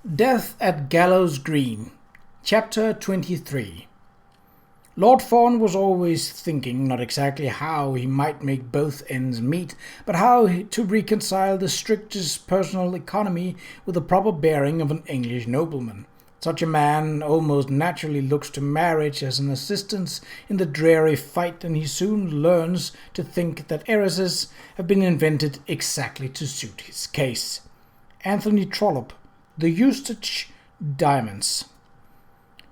Death at Gallows Green, Chapter 23. Lord Fawn was always thinking not exactly how he might make both ends meet, but how to reconcile the strictest personal economy with the proper bearing of an English nobleman. Such a man almost naturally looks to marriage as an assistance in the dreary fight, and he soon learns to think that heiresses have been invented exactly to suit his case. Anthony Trollope, The Eustache Diamonds.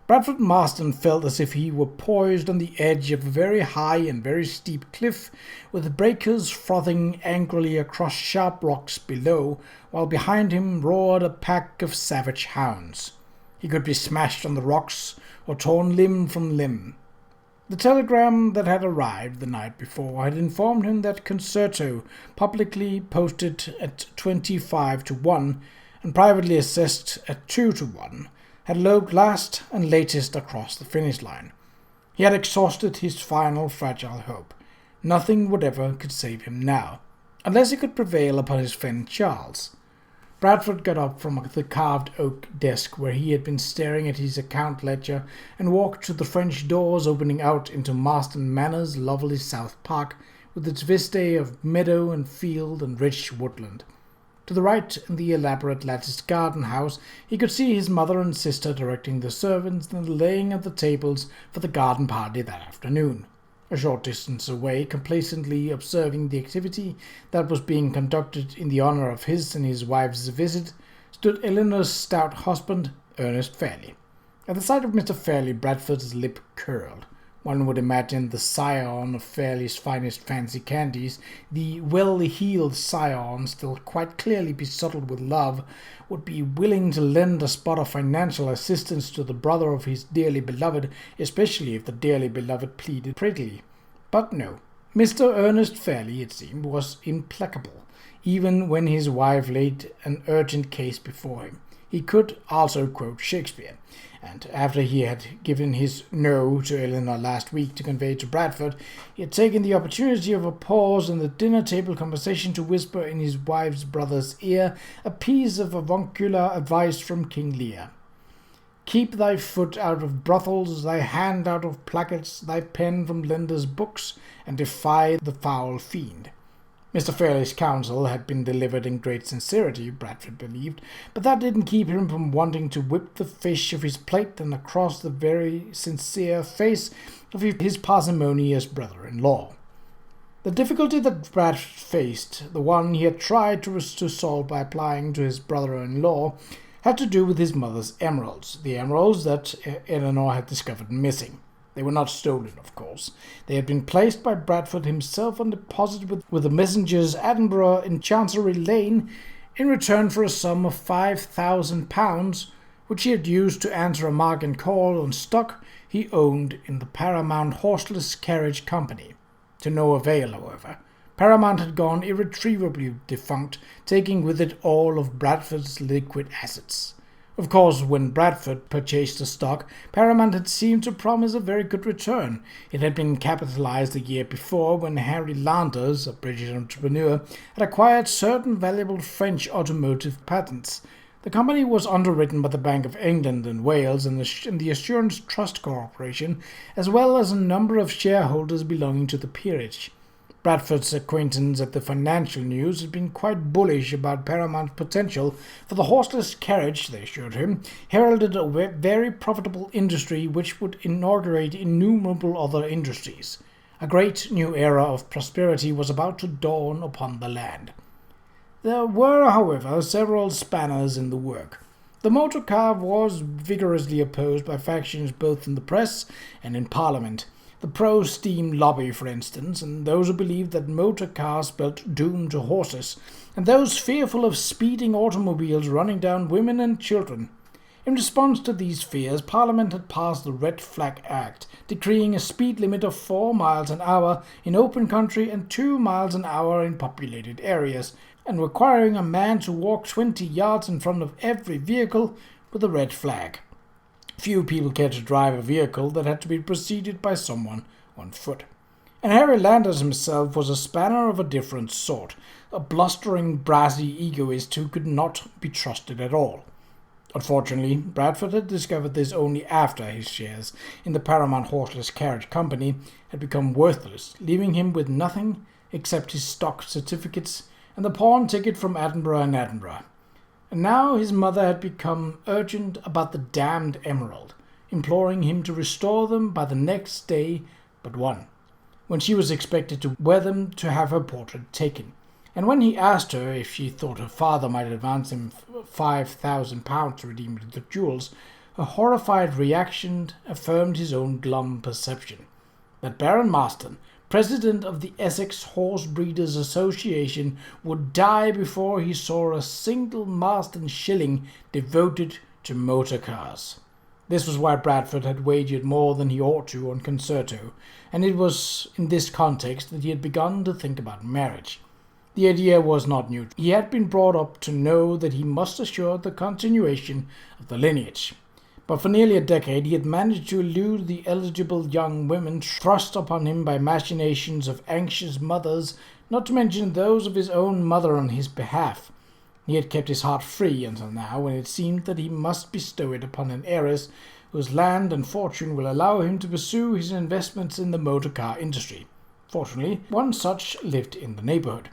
Bradford Marston felt as if he were poised on the edge of a very high and very steep cliff, with breakers frothing angrily across sharp rocks below, while behind him roared a pack of savage hounds. He could be smashed on the rocks, or torn limb from limb. The telegram that had arrived the night before had informed him that Concerto, publicly posted at 25 to 1, and privately assessed at 2 to 1, had loped last and latest across the finish line. He had exhausted his final fragile hope. Nothing whatever could save him now, unless he could prevail upon his friend Charles. Bradford got up from the carved oak desk where he had been staring at his account ledger and walked to the French doors opening out into Marston Manor's lovely South Park, with its vista of meadow and field and rich woodland. To the right, in the elaborate latticed garden house, he could see his mother and sister directing the servants and the laying of the tables for the garden party that afternoon. A short distance away, complacently observing the activity that was being conducted in the honour of his and his wife's visit, stood Eleanor's stout husband, Ernest Fairley. At the sight of Mr. Fairley, Bradford's lip curled. One would imagine the scion of Fairley's finest fancy candies, the well-heeled scion, still quite clearly besotted with love, would be willing to lend a spot of financial assistance to the brother of his dearly beloved, especially if the dearly beloved pleaded prettily. But no, Mr. Ernest Fairley, it seemed, was implacable, even when his wife laid an urgent case before him. He could also quote Shakespeare, and after he had given his no to Eleanor last week to convey to Bradford, he had taken the opportunity of a pause in the dinner-table conversation to whisper in his wife's brother's ear a piece of avuncular advice from King Lear. "Keep thy foot out of brothels, thy hand out of plackets, thy pen from lenders' books, and defy the foul fiend." Mr. Fairley's counsel had been delivered in great sincerity, Bradford believed, but that didn't keep him from wanting to whip the fish of his plate and across the very sincere face of his parsimonious brother-in-law. The difficulty that Bradford faced, the one he had tried to solve by applying to his brother-in-law, had to do with his mother's emeralds, the emeralds that Eleanor had discovered missing. They were not stolen, of course. They had been placed by Bradford himself on deposit with the Messengers Edinburgh in Chancery Lane in return for a sum of £5,000, which he had used to answer a margin call on stock he owned in the Paramount Horseless Carriage Company. To no avail, however. Paramount had gone irretrievably defunct, taking with it all of Bradford's liquid assets. Of course, when Bradford purchased the stock, Paramount had seemed to promise a very good return. It had been capitalized the year before when Harry Landers, a British entrepreneur, had acquired certain valuable French automotive patents. The company was underwritten by the Bank of England and Wales and the Assurance Trust Corporation, as well as a number of shareholders belonging to the peerage. Bradford's acquaintance at the Financial News had been quite bullish about Paramount's potential, for the horseless carriage, they assured him, heralded a very profitable industry which would inaugurate innumerable other industries. A great new era of prosperity was about to dawn upon the land. There were, however, several spanners in the work. The motor car was vigorously opposed by factions both in the press and in Parliament. The pro-steam lobby, for instance, and those who believed that motor cars spelt doom to horses, and those fearful of speeding automobiles running down women and children. In response to these fears, Parliament had passed the Red Flag Act, decreeing a speed limit of 4 miles an hour in open country and 2 miles an hour in populated areas, and requiring a man to walk 20 yards in front of every vehicle with a red flag. Few people cared to drive a vehicle that had to be preceded by someone on foot. And Harry Landers himself was a spanner of a different sort, a blustering, brassy egoist who could not be trusted at all. Unfortunately, Bradford had discovered this only after his shares in the Paramount Horseless Carriage Company had become worthless, leaving him with nothing except his stock certificates and the pawn ticket from Edinburgh and Edinburgh. And now his mother had become urgent about the damned emerald, imploring him to restore them by the next day but one, when she was expected to wear them to have her portrait taken. And when he asked her if she thought her father might advance him £5,000 to redeem the jewels, her horrified reaction affirmed his own glum perception. That Baron Marston, president of the Essex Horse Breeders' Association, would die before he saw a single Marston shilling devoted to motor cars. This was why Bradford had wagered more than he ought to on Concerto, and it was in this context that he had begun to think about marriage. The idea was not new. He had been brought up to know that he must assure the continuation of the lineage. But for nearly a decade he had managed to elude the eligible young women thrust upon him by machinations of anxious mothers, not to mention those of his own mother on his behalf. He had kept his heart free until now, when it seemed that he must bestow it upon an heiress whose land and fortune will allow him to pursue his investments in the motor car industry. Fortunately, one such lived in the neighbourhood.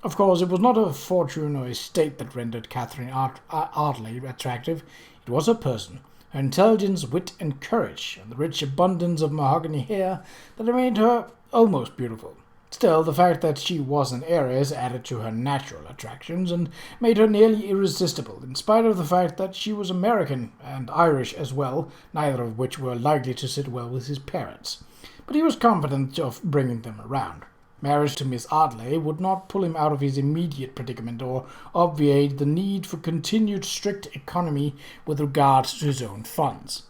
Of course, it was not her fortune or estate that rendered Catherine Ardley attractive. It was her person, her intelligence, wit, and courage, and the rich abundance of mahogany hair that made her almost beautiful. Still, the fact that she was an heiress added to her natural attractions and made her nearly irresistible, in spite of the fact that she was American and Irish as well, neither of which were likely to sit well with his parents. But he was confident of bringing them around. Marriage to Miss Ardley would not pull him out of his immediate predicament or obviate the need for continued strict economy with regard to his own funds.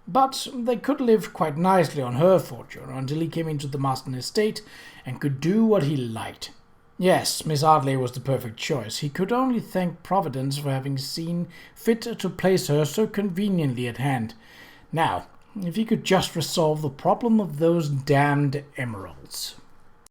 But they could live quite nicely on her fortune until he came into the Marston estate and could do what he liked. Yes, Miss Ardley was the perfect choice. He could only thank Providence for having seen fit to place her so conveniently at hand. Now, if he could just resolve the problem of those damned emeralds.